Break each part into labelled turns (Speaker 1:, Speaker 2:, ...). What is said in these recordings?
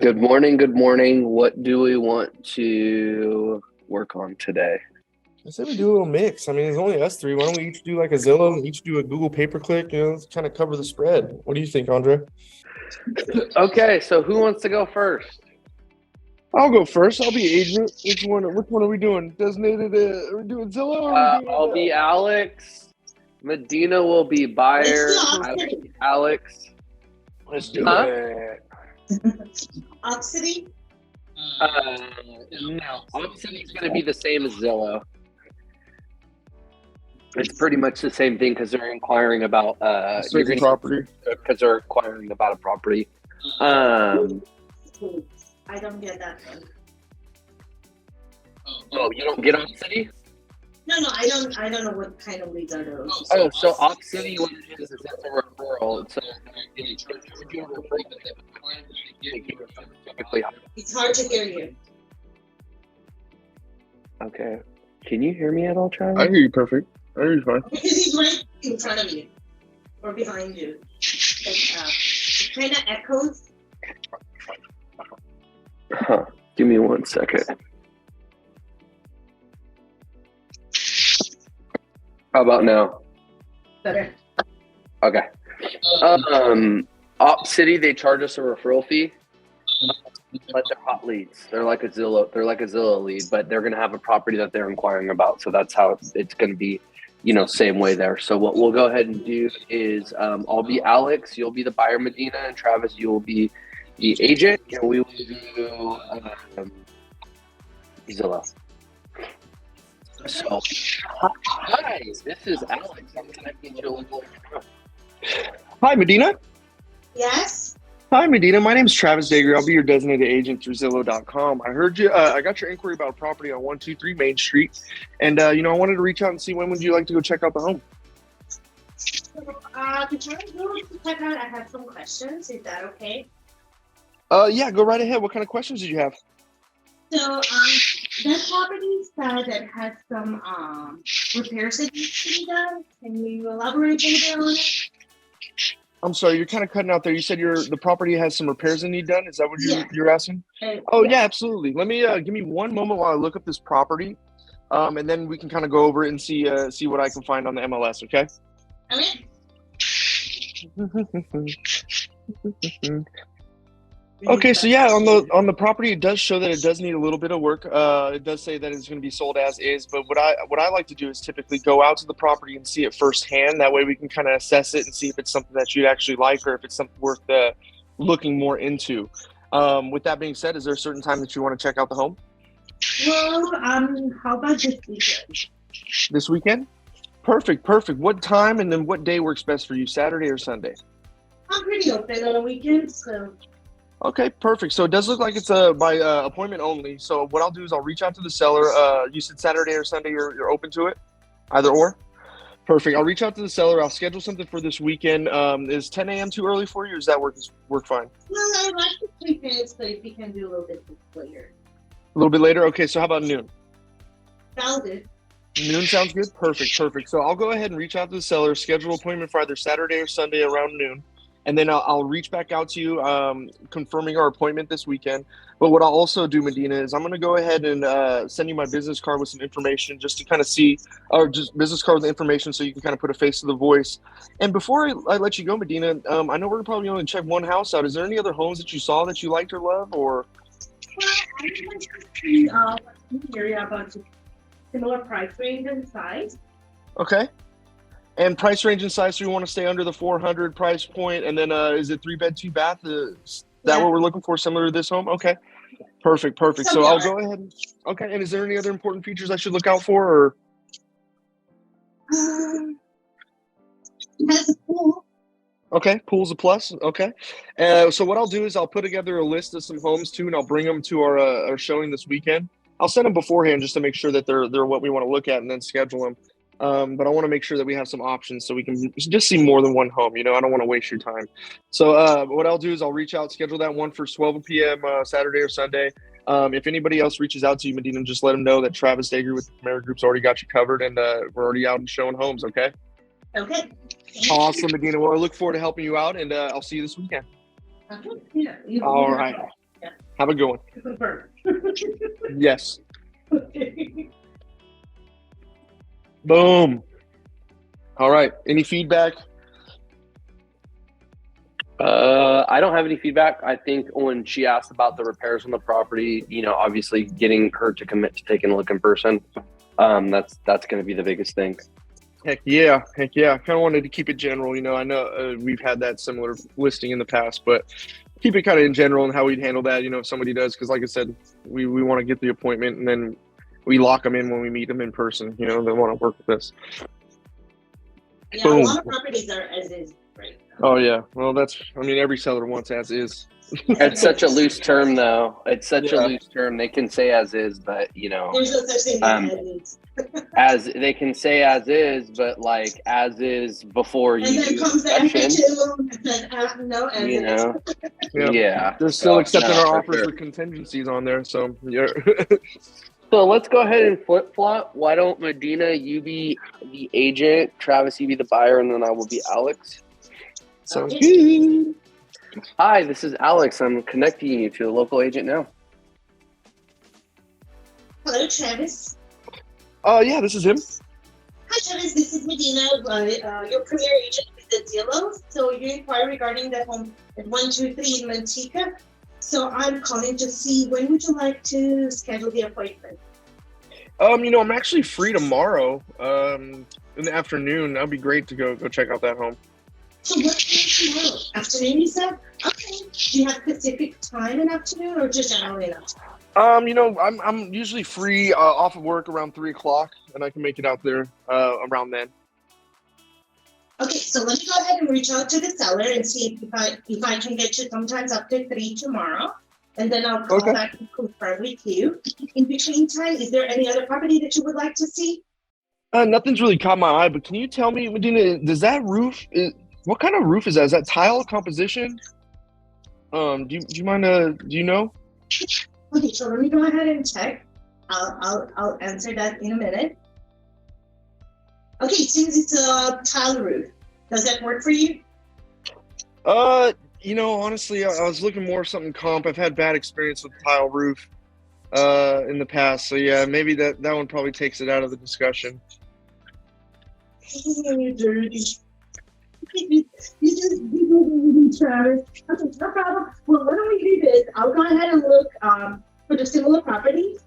Speaker 1: Good morning. Good morning. What do we want to work on today?
Speaker 2: I said we do a little mix. I mean, it's only us three. Why don't we each do like a Zillow and each do a Google pay-per-click? Let's kind of cover the spread. What do you think, Andre?
Speaker 1: Okay, so who wants to go first?
Speaker 2: I'll go first. I'll be agent. Which one are we doing? Designated? Are we doing Zillow or are we doing?
Speaker 1: I'll be Alex. Medina will be buyer. Alex.
Speaker 2: Let's do
Speaker 1: Huh?
Speaker 2: it.
Speaker 3: Oxity?
Speaker 1: No, Opcity is going to be the same as Zillow. It's pretty much the same thing because they're inquiring about
Speaker 2: Certain property.
Speaker 1: Because they're inquiring about a property.
Speaker 3: I don't get that one.
Speaker 1: Oh, you don't get Opcity?
Speaker 3: No, I don't know what kind of leads are those.
Speaker 1: Oh, so Opcity, what it is it's a referral. So they charge you a referral, but they typically.
Speaker 3: It's hard to hear you.
Speaker 1: Okay. Can you hear me at all, Travis?
Speaker 2: I hear you perfect. I hear you fine.
Speaker 3: Because he's right in front of you or behind you. It kind of echoes.
Speaker 1: Huh. Give me 1 second. How about now?
Speaker 3: Better.
Speaker 1: Okay. Opcity, they charge us a referral fee, but they're hot leads. They're like a Zillow lead, but they're going to have a property that they're inquiring about. So that's how it's going to be, same way there. So what we'll go ahead and do is I'll be Alex, you'll be the buyer, Medina, and Travis, you will be the agent, and we will do Zillow. So, hi, this is Alex. I'm connecting you a little later.
Speaker 2: Hi, Medina.
Speaker 3: Yes?
Speaker 2: Hi, Medina. My name is Travis Dager. I'll be your designated agent through Zillow.com. I heard you. I got your inquiry about a property on 123 Main Street, and I wanted to reach out and see when would you like to go check out the home.
Speaker 3: So, before I go to check out, I have some questions. Is that okay?
Speaker 2: Yeah, go right ahead. What kind of questions did you have?
Speaker 3: So, that property said that has some repairs that need to be done. Can you elaborate a little bit on it?
Speaker 2: I'm sorry, you're kind of cutting out there. You said the property has some repairs that need done. Is that what you're asking? Oh, yeah, absolutely. Let me give me one moment while I look up this property, and then we can kind of go over it and see what I can find on the MLS. Okay.
Speaker 3: Okay.
Speaker 2: Okay, so yeah, on the property, it does show that it does need a little bit of work. It does say that it's going to be sold as is, but what I like to do is typically go out to the property and see it firsthand. That way, we can kind of assess it and see if it's something that you'd actually like or if it's something worth looking more into. With that being said, is there a certain time that you want to check out the home?
Speaker 3: Well, how about this weekend?
Speaker 2: This weekend? Perfect. What time and then what day works best for you, Saturday or Sunday?
Speaker 3: I'm pretty open on the weekend, so.
Speaker 2: Okay, perfect. So it does look like it's by appointment only. So what I'll do is I'll reach out to the seller. You said Saturday or Sunday you're open to it? Either or? Perfect. I'll reach out to the seller. I'll schedule something for this weekend. Is 10 a.m. too early for you, or does that work fine?
Speaker 3: Well, I like the 3 minutes, but if you can do a little bit later.
Speaker 2: A little bit later? Okay, so how about noon?
Speaker 3: Sounds good.
Speaker 2: Noon sounds good? Perfect. So I'll go ahead and reach out to the seller, schedule an appointment for either Saturday or Sunday around noon. And then I'll reach back out to you confirming our appointment this weekend. But what I'll also do, Medina, is I'm going to go ahead and send you my business card with some information just to kind of see, or just business card with information so you can kind of put a face to the voice. And before I let you go, Medina, I know we're probably only check one house out. Is there any other homes that you saw that you liked or loved? Or?
Speaker 3: Well, I would like to see what's area about similar price range and size.
Speaker 2: Okay. And price range and size, so you want to stay under the 400 price point, and then is it 3 bed, 2 bath? Is that what we're looking for, similar to this home? Okay, perfect. So I'll go ahead. Okay, and is there any other important features I should look out for? Or
Speaker 3: It has a pool.
Speaker 2: okay, pool's a plus. Okay, so what I'll do is I'll put together a list of some homes too, and I'll bring them to our showing this weekend. I'll send them beforehand just to make sure that they're what we want to look at, and then schedule them. But I want to make sure that we have some options so we can just see more than one home. I don't want to waste your time. So what I'll do is I'll reach out, schedule that one for 12 p.m. Saturday or Sunday. If anybody else reaches out to you, Medina, just let them know that Travis Dager with the Camara Group's already got you covered, and we're already out and showing homes, okay?
Speaker 3: Okay.
Speaker 2: Awesome, Medina. Well, I look forward to helping you out, and I'll see you this weekend.
Speaker 3: Okay. Yeah,
Speaker 2: All right. Have a good one.
Speaker 3: Confirm.
Speaker 2: Yes.
Speaker 3: Okay.
Speaker 2: Boom. All right. Any feedback?
Speaker 1: I don't have any feedback. I think when she asked about the repairs on the property, obviously getting her to commit to taking a look in person, that's going to be the biggest thing.
Speaker 2: Heck yeah. I kind of wanted to keep it general. I know we've had that similar listing in the past, but keep it kind of in general and how we'd handle that, if somebody does. Because like I said, we want to get the appointment and then we lock them in when we meet them in person. They want to work with us.
Speaker 3: Yeah,
Speaker 2: Boom.
Speaker 3: a lot of properties are as is right now.
Speaker 2: Oh, yeah. Well, every seller wants as is.
Speaker 1: It's such a loose term, though. It's such a
Speaker 2: Yeah.
Speaker 1: loose term. They can say as is, but
Speaker 3: There's no such thing as is.
Speaker 1: as they can say as is, but like as is before you
Speaker 3: And then
Speaker 1: do
Speaker 3: comes the
Speaker 1: inspection.
Speaker 3: FHA loan and then no as
Speaker 1: You
Speaker 3: is.
Speaker 1: know,
Speaker 2: Yeah.
Speaker 1: yeah.
Speaker 2: They're still accepting
Speaker 1: no,
Speaker 2: our
Speaker 1: for
Speaker 2: offers
Speaker 1: sure.
Speaker 2: with contingencies on there. So, yeah.
Speaker 1: So let's go ahead and flip flop. Why don't Medina, you be the agent, Travis, you be the buyer, and then I will be Alex.
Speaker 2: Sounds good.
Speaker 1: Hi, this is Alex. I'm connecting you to a local agent now.
Speaker 3: Hello, Travis.
Speaker 2: Yeah, this is him.
Speaker 3: Hi, Travis. This is Medina, your premier agent with the Zillow. So you inquired regarding the home at 123 in Manteca. So I'm calling to see when would you like to schedule the appointment?
Speaker 2: I'm actually free tomorrow. In the afternoon. That'd be great to go check out that home.
Speaker 3: So what time tomorrow? Afternoon, you said? Okay. Do you have specific time in afternoon or just generally enough?
Speaker 2: I'm usually free off of work around 3:00, and I can make it out there around then.
Speaker 3: Okay, so let me go ahead and reach out to the seller and see if I can get you sometimes up to 3 tomorrow. And then I'll call back and confirm with you. In between time, is there any other property that you would like to see?
Speaker 2: Nothing's really caught my eye, but can you tell me, Medina, does that roof, what kind of roof is that? Is that tile composition? Do you mind, do you know?
Speaker 3: Okay, so let me go ahead and check. I'll answer that in a minute. Okay, it seems it's a tile roof. Does that work for you?
Speaker 2: Honestly, I was looking more for something comp. I've had bad experience with tile roof in the past, so yeah, maybe that one probably takes it out of the discussion.
Speaker 3: You dirty. You just Travis. Okay, no problem. Well, why don't we do this? I'll go ahead and look for the similar properties,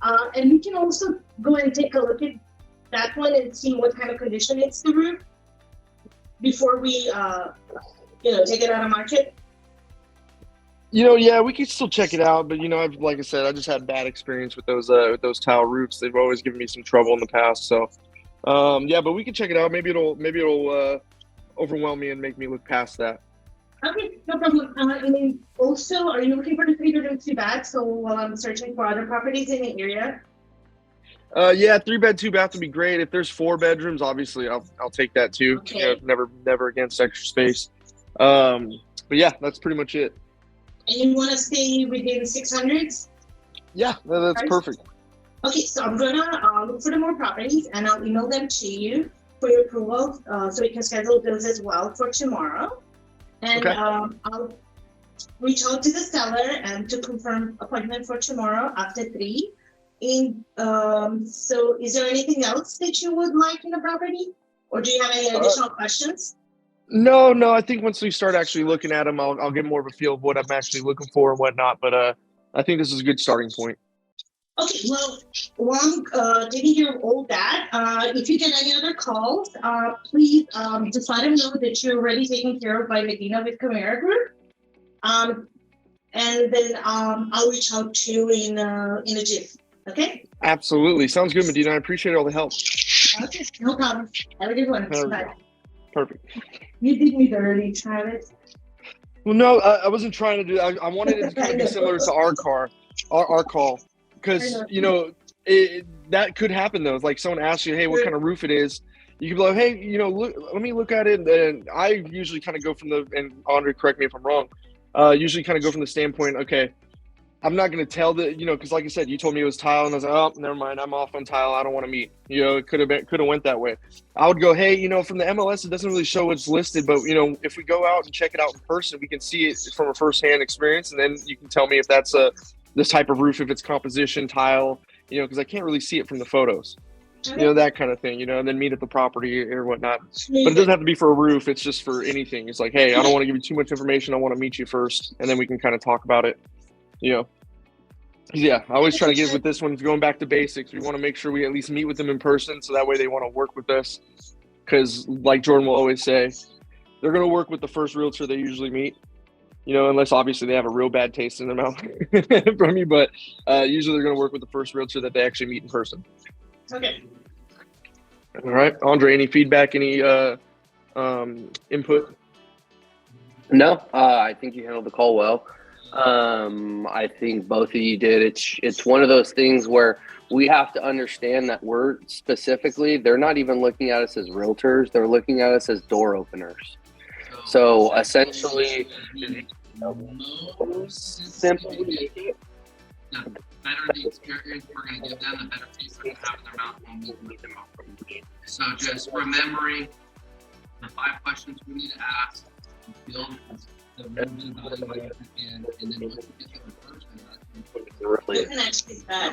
Speaker 3: and we can also go and take a look at that one and see what kind of condition it's the roof before we take it out of market.
Speaker 2: Yeah, we could still check it out, but like I said, I just had bad experience with those tile roofs. They've always given me some trouble in the past. So, yeah, but we can check it out. Maybe it'll overwhelm me and make me look past that.
Speaker 3: Okay, no problem. And then also, are you looking for the 3-bedroom 2-bath? So while I'm searching for other properties in the area.
Speaker 2: Yeah, 3-bed 2-bath would be great. If there's 4 bedrooms, obviously I'll take that too.
Speaker 3: Okay.
Speaker 2: Never against extra space. But yeah, that's pretty much it.
Speaker 3: And you want to stay within 600s?
Speaker 2: Yeah, that's perfect.
Speaker 3: Okay, so I'm gonna look for the more properties and I'll email them to you for your approval, so we can schedule those as well for tomorrow. And
Speaker 2: Okay.
Speaker 3: I'll reach out to the seller and to confirm appointment for tomorrow after 3. So is there anything else that you would like in the property? Or do you have any additional questions?
Speaker 2: No, I think once we start actually looking at them, I'll get more of a feel of what I'm actually looking for and whatnot. But I think this is a good starting point.
Speaker 3: Okay, well, while I'm taking care of all that, if you get any other calls, please just let them know that you're already taken care of by Medina with Camara Group. And then I'll reach out to you in a jiff. Okay?
Speaker 2: Absolutely. Sounds good, Medina. I appreciate all the help.
Speaker 3: Okay, no problem. Have a good one. Bye.
Speaker 2: Perfect.
Speaker 3: You did me dirty, Travis.
Speaker 2: Well, no, I wasn't trying to do that. I wanted it to kind of be similar to our call. Because, that could happen, though. It's like someone asks you, hey, what kind of roof it is? You could be like, hey, look, let me look at it. And I usually kind of go from and Andre, correct me if I'm wrong, usually kind of go from the standpoint, okay, I'm not going to tell because like I said, you told me it was tile, and I was like, oh, never mind, I'm off on tile. I don't want to meet. It could have went that way. I would go, hey, from the MLS, it doesn't really show what's listed, but if we go out and check it out in person, we can see it from a firsthand experience, and then you can tell me if that's this type of roof, if it's composition tile, because I can't really see it from the photos. That kind of thing, and then meet at the property or whatnot. But it doesn't have to be for a roof. It's just for anything. It's like, hey, I don't want to give you too much information. I want to meet you first, and then we can kind of talk about it. Yeah, I always try to get with this one, going back to basics. We want to make sure we at least meet with them in person, so that way they want to work with us. Because like Jordan will always say, they're going to work with the first realtor they usually meet, unless obviously they have a real bad taste in their mouth from you. But usually they're going to work with the first realtor that they actually meet in person.
Speaker 3: Okay.
Speaker 2: All right, Andre, any feedback, any input?
Speaker 1: No, I think you handled the call well. I think both of you did. It's one of those things where we have to understand that they're not even looking at us as realtors. They're looking at us as door openers. So essentially, simply,
Speaker 4: the better the experience we're going to give them, the better taste they're going to have in their mouth when we meet them up. So just remembering the 5 questions we need to ask, build the movement evaluation, and then once we get to the person,
Speaker 3: Your connection is bad.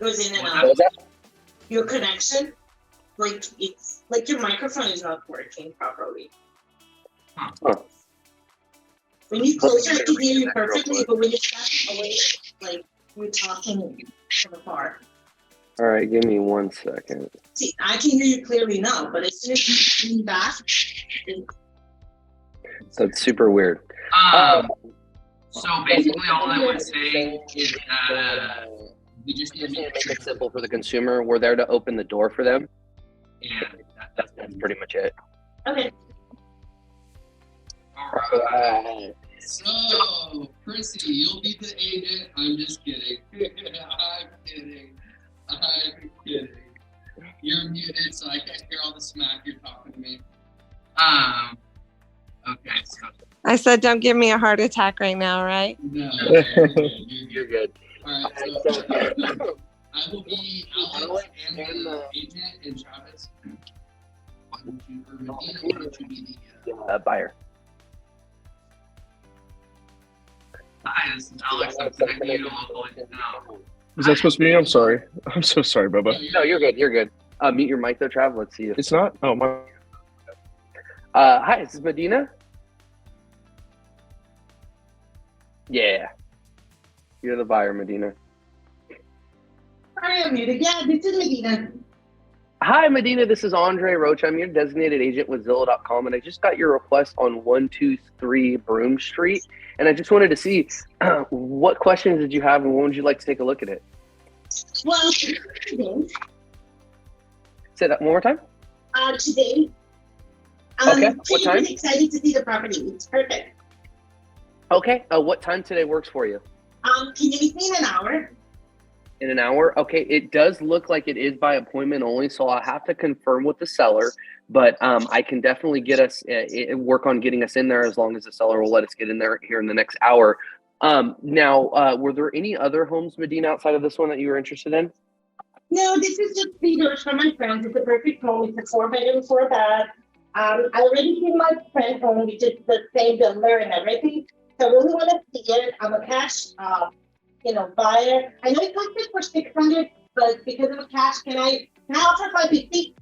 Speaker 3: Goes in and
Speaker 1: What was
Speaker 3: out.
Speaker 1: that?
Speaker 3: Your connection, it's like your microphone is not working properly.
Speaker 1: Huh.
Speaker 3: When you close it, I can hear you perfectly, but when you step away, like you're talking from afar.
Speaker 1: All right, give me 1 second.
Speaker 3: See, I can hear you clearly now, but as soon as you lean back,
Speaker 1: That's super weird.
Speaker 4: So basically all I would say is that we just need to
Speaker 1: Make it simple for the consumer. We're there to open the door for them.
Speaker 4: and
Speaker 1: That's pretty much it.
Speaker 3: okay.
Speaker 4: all right. So, Chrissy, you'll be the agent. I'm just kidding. I'm kidding. You're muted, so I can't hear all the smack you're talking to me. Okay, so
Speaker 5: I said, don't give me a heart attack right now, right?
Speaker 4: no,
Speaker 1: You're good.
Speaker 4: All right, so I will be Alex and the agent and Travis. Why don't you, or Medina, why don't you be the
Speaker 1: Buyer.
Speaker 4: Hi, this is Alex. I'm connecting you to local agent now.
Speaker 2: Is that supposed to be me? I'm sorry. I'm so sorry, Bubba.
Speaker 1: No, you're good. You're good. Mute your mic though, Trav. Let's see if.
Speaker 2: It's not? Oh, my.
Speaker 1: Hi, is this Medina? Yeah. You're the buyer, Medina.
Speaker 3: I am muted. Yeah, this is Medina.
Speaker 1: Hi, Medina. This is Andre Rocha. I'm your designated agent with Zillow.com, and I just got your request on 123 Broome Street. And I just wanted to see what questions did you have, and when would you like to take a look at it?
Speaker 3: Well, today,
Speaker 1: Say that one more time.
Speaker 3: today,
Speaker 1: Okay, what
Speaker 3: pretty
Speaker 1: time?
Speaker 3: excited to see the property. It's perfect.
Speaker 1: Okay. What time today works for you?
Speaker 3: Can you meet me in an hour?
Speaker 1: In an hour? Okay. It does look like it is by appointment only, so I'll have to confirm with the seller. But I can definitely get us work on getting us in there as long as the seller will let us get in there here in the next hour. Now, were there any other homes, Medina, outside of this one that you were interested in?
Speaker 3: No, this is just videos from my friends. It's a perfect home. It's a 4-bedroom, 4-bath. I already see my friend home, which is the same builder and everything. So I really want to see it. I'm a cash, buyer. I know it listed for 600, but because of a cash, can I offer 550?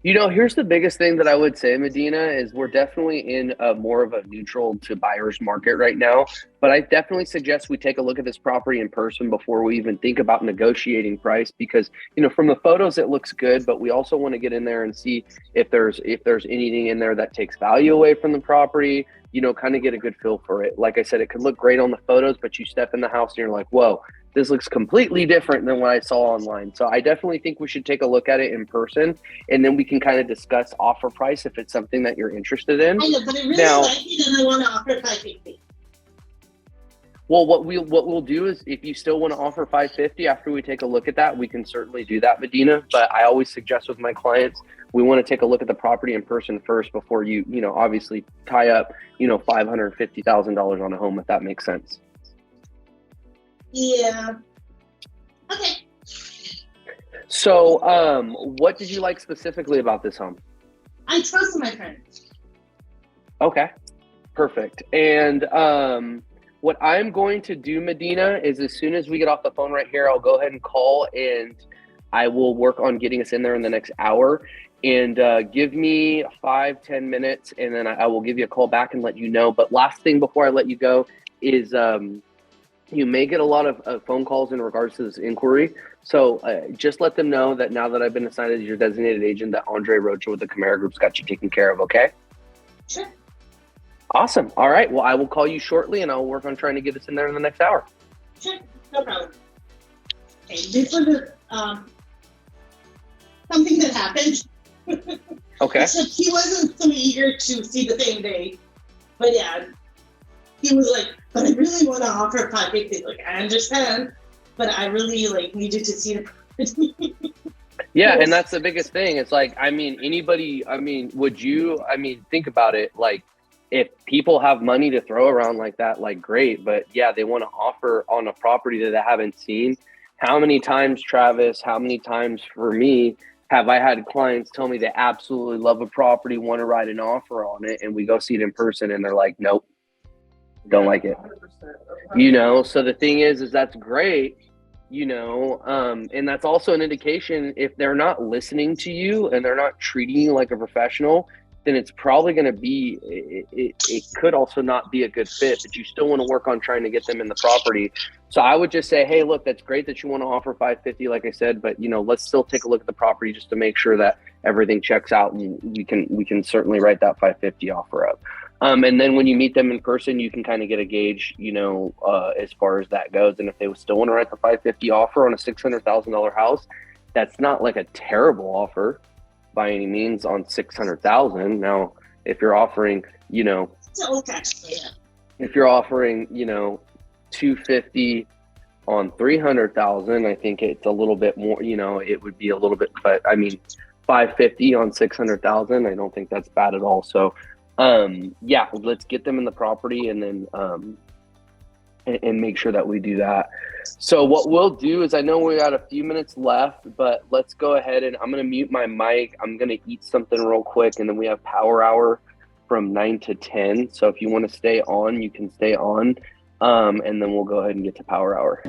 Speaker 1: Here's the biggest thing that I would say, Medina, is we're definitely in a more of a neutral to buyer's market right now. But I definitely suggest we take a look at this property in person before we even think about negotiating price, because, from the photos, it looks good, but we also want to get in there and see if there's anything in there that takes value away from the property, kind of get a good feel for it. Like I said, it could look great on the photos, but you step in the house and you're like, whoa, this looks completely different than what I saw online. So I definitely think we should take a look at it in person, and then we can kind of discuss offer price if it's something that you're interested in.
Speaker 3: I know, but I really
Speaker 1: Now-
Speaker 3: like it and I want to offer 550.
Speaker 1: Well, what we'll do is if you still want to offer 550 after we take a look at that, we can certainly do that, Medina. But I always suggest with my clients, we want to take a look at the property in person first before you obviously tie up, $550,000 on a home, if that makes sense.
Speaker 3: Yeah. Okay.
Speaker 1: So, what did you like specifically about this home?
Speaker 3: I trust my friends.
Speaker 1: Okay, perfect. And what I'm going to do, Medina, is as soon as we get off the phone right here, I'll go ahead and call, and I will work on getting us in there in the next hour. And give me 5-10 minutes, and then I will give you a call back and let you know. But last thing before I let you go is you may get a lot of phone calls in regards to this inquiry. So just let them know that now that I've been assigned as your designated agent, that Andre Rocha with the Camara Group's got you taken care of, okay?
Speaker 3: Sure.
Speaker 1: Awesome. All right. Well, I will call you shortly, and I'll work on trying to get us in there in the next hour.
Speaker 3: Sure. No problem. Okay, this was something that happened.
Speaker 1: Okay.
Speaker 3: Except he wasn't so eager to see the same day. But yeah, he was like, but I really want to offer 550. Like, I understand, but I really needed to see the property.
Speaker 1: Yeah, and that's the biggest thing. It's like, think about it. Like, if people have money to throw around like that, like, great. But yeah, they want to offer on a property that they haven't seen. How many times, Travis, how many times for me have I had clients tell me they absolutely love a property, want to write an offer on it, and we go see it in person and they're like, nope, don't like it. So the thing is that's great, and that's also an indication if they're not listening to you and they're not treating you like a professional, then it's probably going to be, it could also not be a good fit, but you still want to work on trying to get them in the property. So I would just say, hey, look, that's great that you want to offer 550, like I said, but let's still take a look at the property just to make sure that everything checks out, and we can certainly write that 550 offer up. And then when you meet them in person, you can kind of get a gauge, as far as that goes. And if they still want to write the 550 offer on a $600,000 house, that's not like a terrible offer by any means on 600,000. Now, if you're offering, if you're offering, 250 on 300,000, I think it's a little bit more, it would be a little bit, but 550 on 600,000, I don't think that's bad at all. So, yeah, let's get them in the property and then, and make sure that we do that. So what we'll do is, I know we got a few minutes left, but let's go ahead and I'm going to mute my mic. I'm going to eat something real quick, and then we have power hour from 9 to 10. So if you want to stay on, you can stay on. And then we'll go ahead and get to power hour.